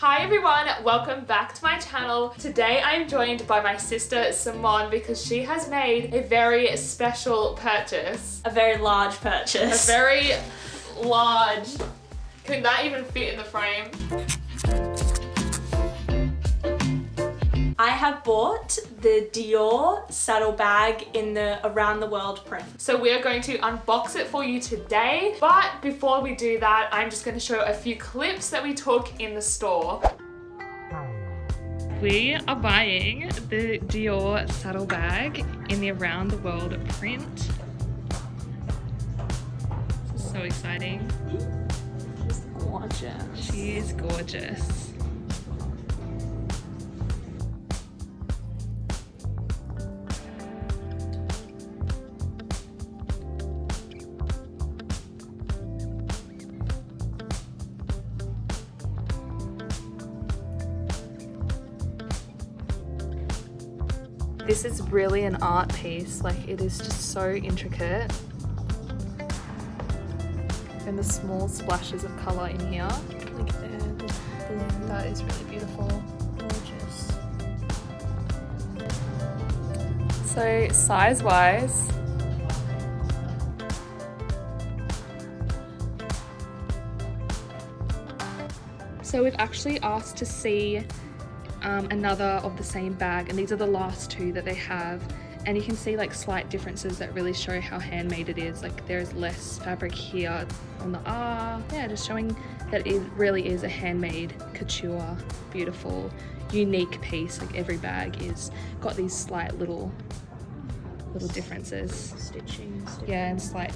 Hi everyone, welcome back to my channel. Today I am joined by my sister Simone because she has made a very special purchase. A very large purchase. A very large. Could that even fit in the frame? I have bought the Dior saddlebag in the around the world print. So we are going to unbox it for you today. But before we do that, I'm just going to show a few clips that we took in the store. We are buying the Dior saddlebag in the around the world print. This is so exciting. She's gorgeous. She is gorgeous. This is really an art piece, like it is just so intricate. And the small splashes of colour in here. Look at that. That is really beautiful. Gorgeous. So size-wise, so we've actually asked to see another of the same bag, and these are the last two that they have, and you can see like slight differences that really show how handmade it is. Like there's less fabric here on the R, yeah, just showing that it really is a handmade couture, beautiful, unique piece. Like every bag is got these slight little differences. Stitching. Yeah, and slight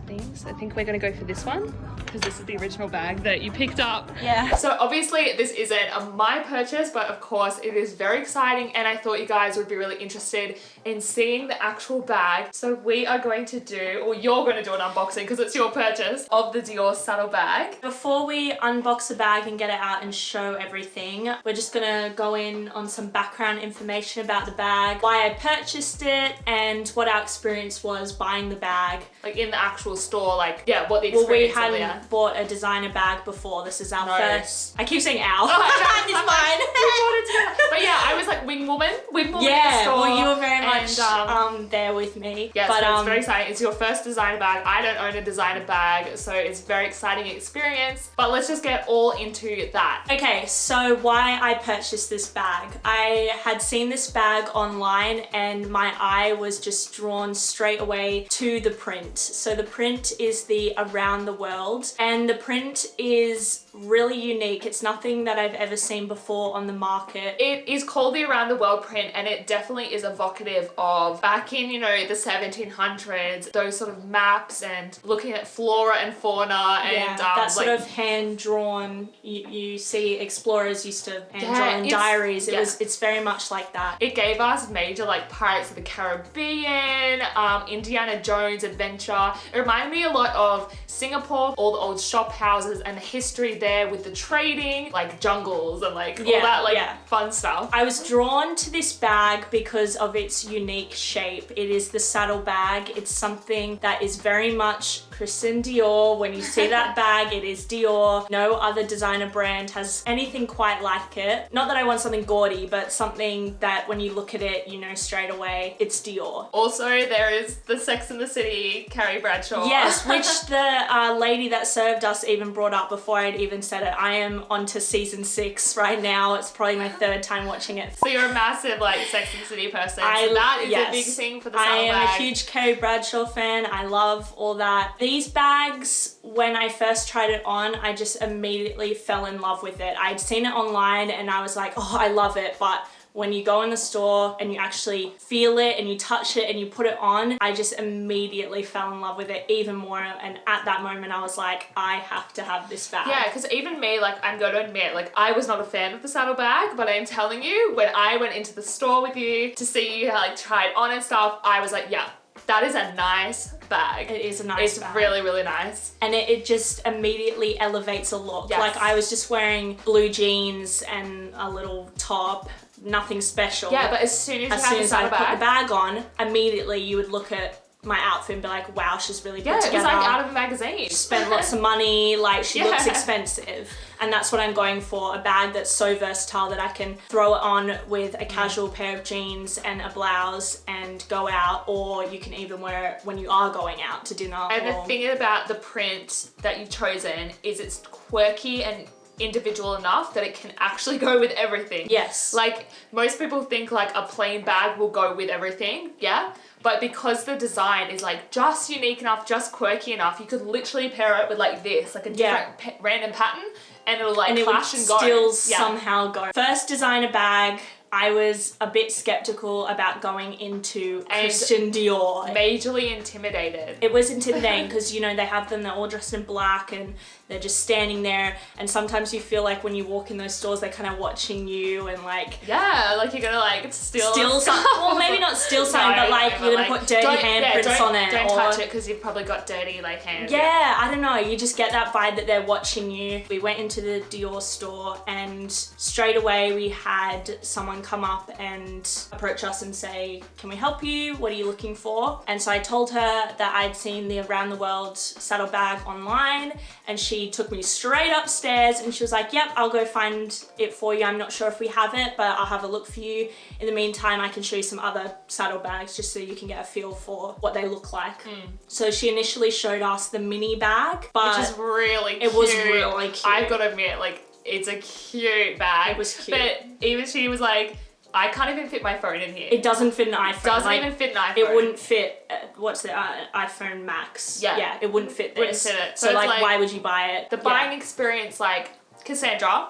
things. I think we're gonna go for this one because this is the original bag that you picked up. Yeah. So obviously this isn't my purchase, but of course it is very exciting, and I thought you guys would be really interested in seeing the actual bag. So we are going to do, or you're going to do an unboxing because it's your purchase of the Dior saddle bag. Before we unbox the bag and get it out and show everything, we're just gonna go in on some background information about the bag, why I purchased it, and what our experience was buying the bag. Like in the actual store, like, yeah, what the experience Well, we was. hadn't bought a designer bag before. This is our first. I keep saying our. Oh, It's mine. But yeah, I was like wing woman in the Yeah, store. well, you were very much And, there with me. yeah, but so it's very exciting. It's your first designer bag. I don't own a designer bag, so it's a very exciting experience. But let's just get all into that. Okay, so why I purchased this bag. I had seen this bag online and my eye was just drawn straight away to the print. So the print is the around the world, and the print is really unique. It's nothing that I've ever seen before on the market. It is called the around the world print, and it definitely is evocative of back in, you know, the 1700s, those sort of maps and looking at flora and fauna and Yeah, that sort like, of hand-drawn, you see explorers used to hand-draw Yeah, in it's- diaries. yeah. It's very much like that. it gave us major like Pirates of the Caribbean, Indiana Jones adventure. It reminded me a lot of Singapore, all the old shop houses and the history there with the trading, like jungles and like all that like fun stuff. I was drawn to this bag because of its unique shape. It is the saddle bag. It's something that is very much Christian Dior. When you see that bag, it is Dior. No other designer brand has anything quite like it. Not that I want something gaudy, but something that when you look at it, you know straight away it's Dior. Also, there is the Sex and the City Carrie Bradshaw. Yes, which the lady that served us even brought up before I'd even said it. I am on to season 6 right now. It's probably my 3rd time watching it. So you're a massive like Sex and the City person. So that is a big thing for the I saddle am bag. a huge Carrie Bradshaw fan. I love all that. These bags, when I first tried it on, I just immediately fell in love with it. I'd seen it online and I was like, oh, I love it. But when you go in the store and you actually feel it and you touch it and you put it on, I just immediately fell in love with it even more. And at that moment, I was like, I have to have this bag. Yeah, because even me, like, I'm going to admit, like, I was not a fan of the saddle bag, but I'm telling you, when I went into the store with you to see you, like, try it on and stuff, I was like, yeah, that is a nice bag. It is a nice bag. It's really, really nice. And it just immediately elevates a look. Yes. Like I was just wearing blue jeans and a little top, nothing special. Yeah, but as soon as you have the saddle I put the bag on, immediately you would look at my outfit and be like, wow, she's really Yeah, put it together. was like out of a magazine. She spent lots of money, like she looks Yeah. expensive. And that's what I'm going for, a bag that's so versatile that I can throw it on with a casual pair of jeans and a blouse and go out, or you can even wear it when you are going out to dinner. And or... the thing about the print that you've chosen is it's quirky and individual enough that it can actually go with everything. Yes. Like most people think like a plain bag will go with everything, yeah? But because the design is like just unique enough, just quirky enough, you could literally pair it with like this, like a different random pattern, and it'll like clash and go. Still somehow go. First designer bag, I was a bit skeptical about going into Christian Dior. Majorly intimidated. It was intimidating because, you know, they have them, they're all dressed in black and they're just standing there, and sometimes you feel like when you walk in those stores they're kind of watching you and like... Yeah, like you're gonna like steal something. Well, maybe not steal something, but like you're gonna put dirty handprints on it. Don't touch it because you've probably got dirty like hands. Yeah, I don't know, you just get that vibe that they're watching you. We went into the Dior store and straight away we had someone come up and approach us and say, can we help you? What are you looking for? And so I told her that I'd seen the Around the World saddlebag online, and she took me straight upstairs and she was like, yep, I'll go find it for you. I'm not sure if we have it, but I'll have a look for you. In the meantime, I can show you some other saddlebags just so you can get a feel for what they look like. So she initially showed us the mini bag, but which is really cute. it was really cute. I've got to admit, like, it's a cute bag. It was cute. But even she was like, I can't even fit my phone in here. It doesn't fit an iPhone. Doesn't even fit an iPhone. It wouldn't fit, what's the iPhone Max? Yeah. It wouldn't fit this. Wouldn't fit it. So So it's like, like why would you buy it? The buying experience, like, Cassandra,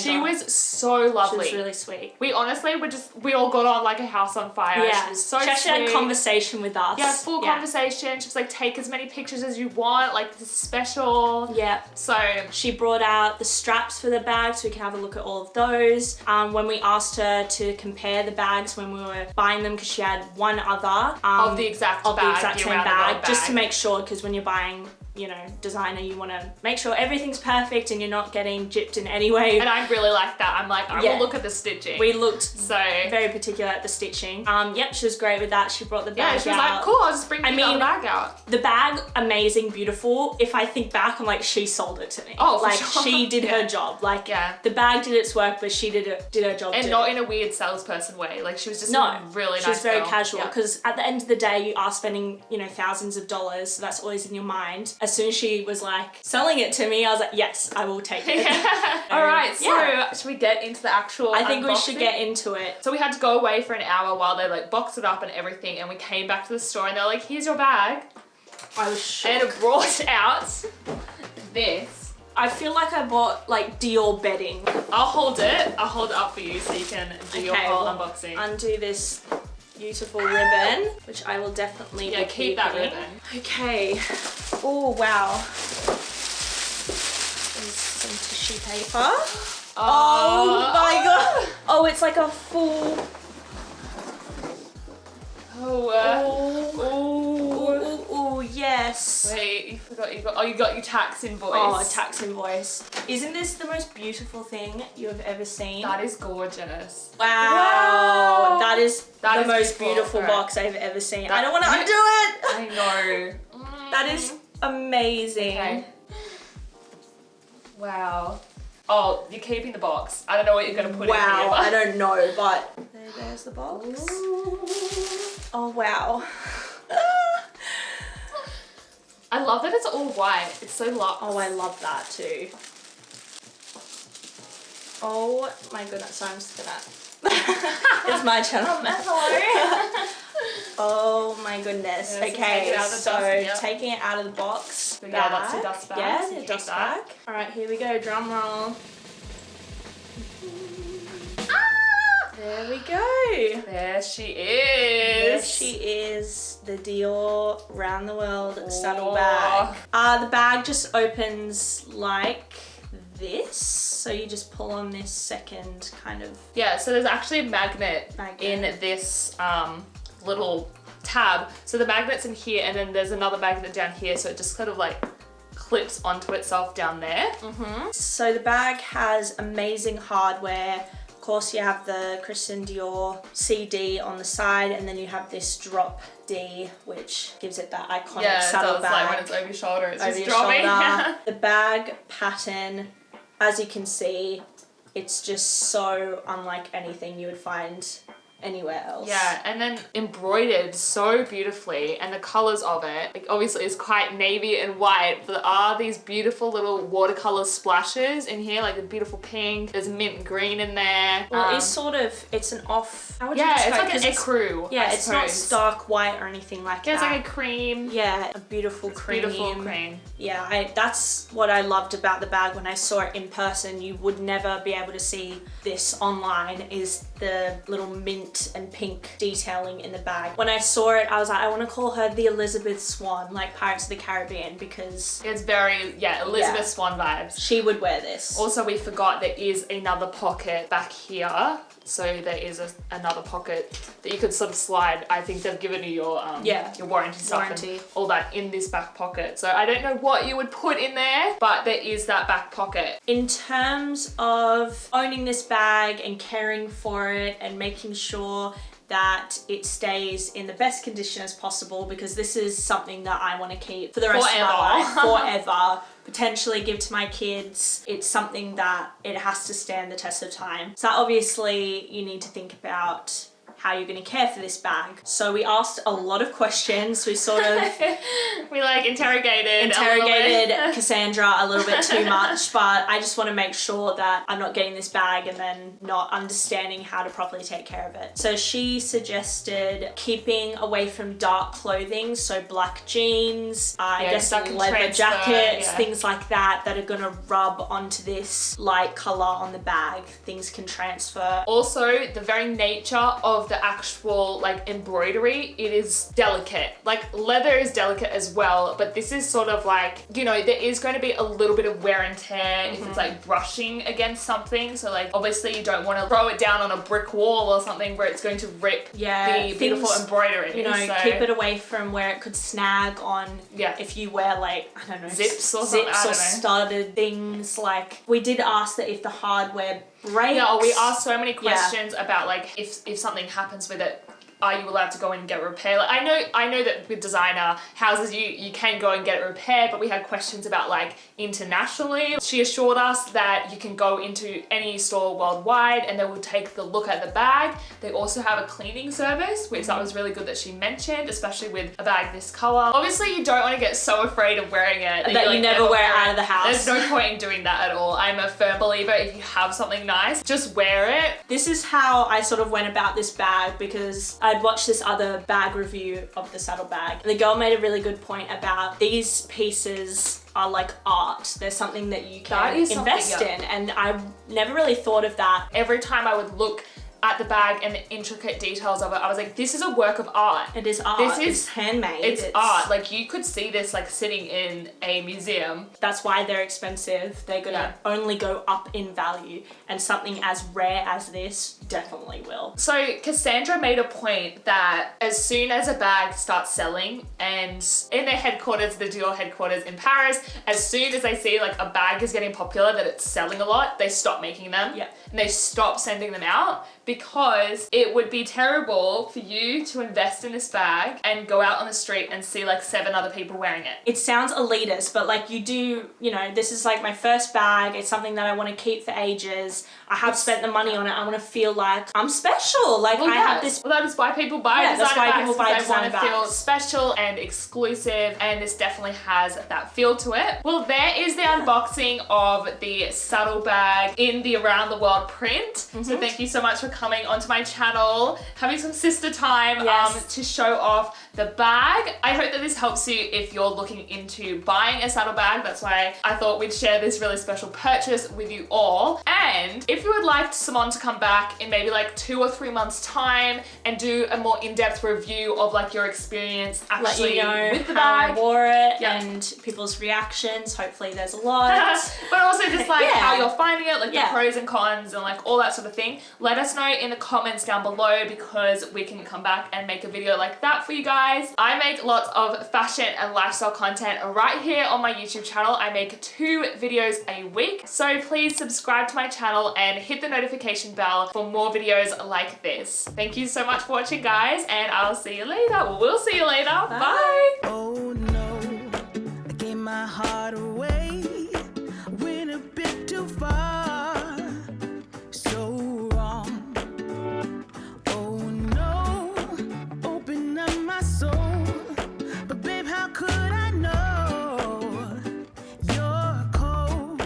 she was so She lovely. was really sweet. We honestly we all got on like a house on fire. Yeah. She was so she actually sweet. had a conversation with us. Yeah, full conversation. She was like, take as many pictures as you want, like this is special. Yeah. So she brought out the straps for the bag so we can have a look at all of those. When we asked her to compare the bags when we were buying them, because she had one other of the exact same Around the World bag, just to make sure, because when you're buying, you know, designer, you want to make sure everything's perfect and you're not getting gypped in any way. And I really like that. I'm like, I will look at the stitching. We looked so very particular at the stitching. Yep, she was great with that. She brought the bag out. Yeah, she was like, cool, I'll just bring the bag out. The bag, amazing, beautiful. If I think back, I'm like, she sold it to me. Oh, for like sure. she did her job. Like the bag did its work, but she did her job and too. not in a weird salesperson way. Like she was just really nice. She was very girl. casual, because at the end of the day, you are spending, you know, thousands of dollars. So that's always in your mind. As soon as she was like selling it to me, I was like, yes, I will take it. All right, so should we get into the actual I think unboxing? we should get into it. So we had to go away for an hour while they like boxed it up and everything, and we came back to the store and they're like, here's your bag. I was shocked. And it brought out this. I feel like I bought like Dior bedding. I'll hold it up for you so you can do your whole unboxing. Undo this beautiful ribbon, which I will definitely be keep that keeping. ribbon. Okay. Oh wow. There's some tissue paper. Oh my god. Oh, it's like a full. Oh, yes. Wait, you forgot you got your tax invoice. Oh, a tax invoice. Isn't this the most beautiful thing you have ever seen? That is gorgeous. Wow. That is the most beautiful right. box I've ever seen. I don't want to undo it. I know. That is amazing. Okay. Wow. Oh, you're keeping the box. I don't know what you're going to put in here. Wow, But... I don't know, but there's the box. Ooh. Oh, wow. I love that it's all white. It's so luxe. Oh, I love that too. Oh my goodness, so I'm just gonna... It's my channel. Hello. Oh my goodness. Yeah, okay, so dust, taking it out of the box. Yeah, that's your dust bag. Yeah, So the keep dust that. bag. Alright, here we go, drum roll. There we go. There she is. There she is, the Dior Round the World saddle bag. The bag just opens like this. So you just pull on this second kind of... Yeah, so there's actually a magnet in this little tab. So the magnet's in here and then there's another magnet down here. So it just kind of like clips onto itself down there. So the bag has amazing hardware. course, you have the Christian Dior CD on the side, and then you have this drop D, which gives it that iconic saddle bag. Like when it's over your shoulder, it's over just your dropping. shoulder. The bag pattern, as you can see, it's just so unlike anything you would find anywhere else. Yeah, and then embroidered so beautifully, and the colours of it, like obviously it's quite navy and white, but there are these beautiful little watercolour splashes in here, like the beautiful pink, there's mint green in there. Well, it's sort of, it's an off, how would you yeah, describe it's like an ecru. Yeah, I it's not suppose. stark white or anything like Yeah, that. it's like a cream. Yeah, a beautiful cream. Beautiful cream. Yeah, that's what I loved about the bag when I saw it in person. You would never be able to see this online, is the little mint and pink detailing in the bag. When I saw it, I was like, I want to call her the Elizabeth Swan, like Pirates of the Caribbean, because It's very, Elizabeth Swan vibes. she would wear this. Also, we forgot there is another pocket back here. So there is another pocket that you could sort of slide. I think they've given you your warranty stuff and all that in this back pocket. So I don't know what you would put in there, but there is that back pocket. In terms of owning this bag and caring for it and making sure that it stays in the best condition as possible, because this is something that I want to keep for the rest of my life, forever. Potentially give to my kids. It's something that it has to stand the test of time. So obviously you need to think about how you're going to care for this bag. So we asked a lot of questions. We sort of we like interrogated Cassandra a little bit too much, but I just want to make sure that I'm not getting this bag and then not understanding how to properly take care of it. So she suggested keeping away from dark clothing, so black jeans, I guess leather jackets, things like that are going to rub onto this light color on the bag. Things can transfer. Also, the very nature of the actual like embroidery, it is delicate. Like leather is delicate as well, but this is sort of like, you know, there is going to be a little bit of wear and tear if it's like brushing against something. So like obviously you don't want to throw it down on a brick wall or something where it's going to rip the beautiful embroidery. You know, keep it away from where it could snag on if you wear like, I don't know, zips or studded things. Like we did ask that if the hardware breaks. Yeah, we asked so many questions about like if something happens with it, are you allowed to go in and get it repaired? Like, I know that with designer houses you can go and get it repaired, but we had questions about like internationally. She assured us that you can go into any store worldwide and they will take the look at the bag. They also have a cleaning service, which that was really good that she mentioned, especially with a bag this color. Obviously you don't want to get so afraid of wearing it that you never wear it out of the house. There's no point in doing that at all. I'm a firm believer if you have something nice, just wear it. This is how I sort of went about this bag, because I'd watched this other bag review of the saddle bag. The girl made a really good point about these pieces are like art. They're something that you can invest in, and I never really thought of that. Every time I would look at the bag and the intricate details of it, I was like, this is a work of art. It is art. It's handmade. It's art. Like you could see this like sitting in a museum. That's why they're expensive. They're gonna only go up in value, and something as rare as this definitely will. So Cassandra made a point that as soon as a bag starts selling, and in their headquarters, the Dior headquarters in Paris, as soon as they see like a bag is getting popular, that it's selling a lot, they stop making them. Yeah. And they stop sending them out, because it would be terrible for you to invest in this bag and go out on the street and see like 7 other people wearing it. It sounds elitist, but like you do, you know, this is like my first bag. It's something that I want to keep for ages. I have spent the money on it. I want to feel like I'm special. Like I have this. Well, that is why people buy designer that's why bags. people buy they designer want to feel bags. special and exclusive, and this definitely has that feel to it. Well, there is the unboxing of the saddle bag in the Around the World print. So thank you so much for coming onto my channel, having some sister time to show off the bag. I hope that this helps you if you're looking into buying a saddle bag. That's why I thought we'd share this really special purchase with you all. And if you would like Simone to come back in maybe like 2 or 3 months time and do a more in-depth review of like your experience actually with the bag, I wore it and people's reactions. Hopefully there's a lot. But also just like how you're finding it, like the pros and cons and like all that sort of thing. Let us know in the comments down below, because we can come back and make a video like that for you guys. I make lots of fashion and lifestyle content right here on my YouTube channel. I make 2 videos a week, so please subscribe to my channel and hit the notification bell for more videos like this. Thank you so much for watching, guys, and I'll see you later. Well, we'll see you later. Bye. Oh no, I gave my heart away.